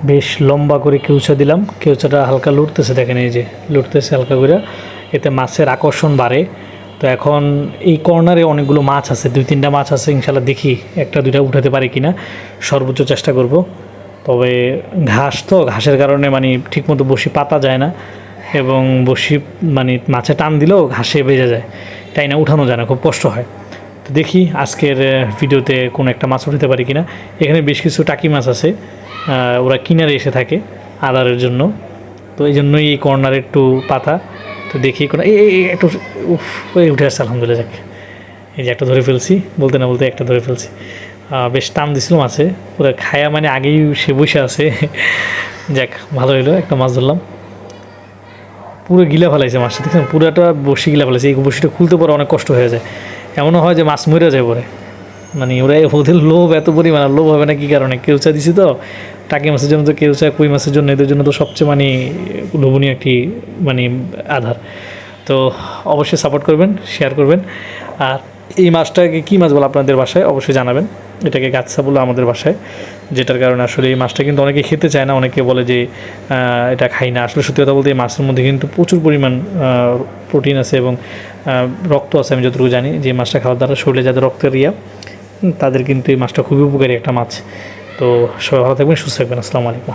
বেশ লম্বা করে কেউচা দিলাম, কেউচাটা হালকা লুটতেছে, দেখেন এই যে লুটতেছে হালকা করে, এতে মাছের আকর্ষণ বাড়ে। তো এখন এই কর্নারে অনেকগুলো মাছ আছে, 2-3টা মাছ আছে, ইনশাল্লাহ দেখি 1-2টা উঠাতে পারি কিনা, সর্বোচ্চ চেষ্টা করব। তবে ঘাস তো, ঘাসের কারণে মানে ঠিকমতো বসি পাতা যায় না, এবং বসি মানে মাছে টান দিলেও ঘাসে বেজে যায়, তাই না উঠানো যায় না, খুব কষ্ট হয়। তো দেখি আজকের ভিডিওতে কোনো একটা মাছ উঠাতে পারি কিনা। এখানে বেশ কিছু টাকি মাছ আছে, ওরা কিনারে এসে থাকে আদারের জন্য, তো এই জন্যই এই কর্নারে একটু পাতা। তো দেখি কোনো একটু উঠে আসছে, আলহামদুলিল্লাহ। যাক, এই যে একটা ধরে ফেলছি, বলতে না বলতে একটা ধরে ফেলছি। বেশ টান দিছিল মাছে, পুরো খায়া মানে আগেই সে বসে আছে। যাক, ভালো হইলো, একটা মাছ ধরলাম। পুরো গিলা ফেলাইছে মাছটা, দেখছেন পুরোটা বসি গিলা ফেলাইছে। এই বসিটা খুলতে পরে অনেক কষ্ট হয়ে যায়, এমনও হয় যে মাছ মরে যায় পরে। মানে ওরা ওদের লোভ এত পরিমাণ, লোভ হবে না কী কারণে, কেউচা দিছি তো, টাকি মাছের জন্য তো কেউচা, কই মাছের জন্য, এদের জন্য তো সবচেয়ে মানে লোভনীয় একটি মানে আধার। তো অবশ্যই সাপোর্ট করবেন, শেয়ার করবেন। আর এই মাছটাকে কী মাছ বলে আপনাদের বাসায় অবশ্যই জানাবেন। এটাকে গাছসা বলে আমাদের বাসায়, যেটার কারণে আসলে এই মাছটা কিন্তু অনেকে খেতে চায় না, অনেকে বলে যে এটা খাই না। আসলে সত্যি কথা বলতে এই মাছের মধ্যে কিন্তু প্রচুর পরিমাণ প্রোটিন আছে এবং রক্ত আছে, আমি যতটুকু জানি। যে মাছটা খাওয়ার দ্বারা শরীরে যাদের রক্তের তাদের কিন্তু এই মাছটা খুবই উপকারী একটা মাছ। তো সবাই ভালো থাকবেন, সুস্থ থাকবেন। আসসালামু আলাইকুম।